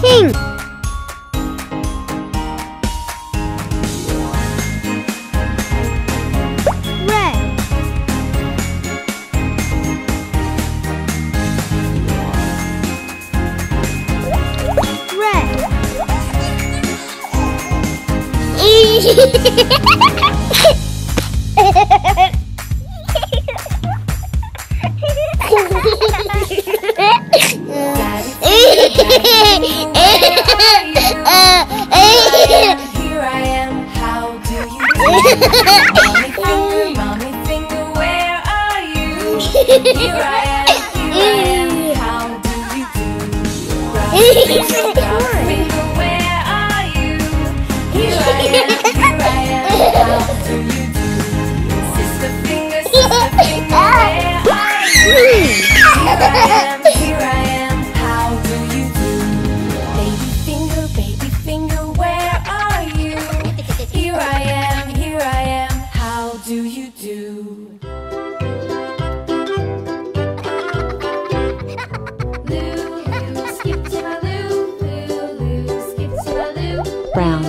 Pink. Here I am, how do you do? Mommy finger, where are you? Here I am, how do you do? Brother finger, where are you? Here I am, how do you do? Sister finger, where are you? Here I am, how do you do? Baby finger, where are you? Here I am, how do you do? Lou, skip to my Lou, Lou, skip to my Lou. Brown.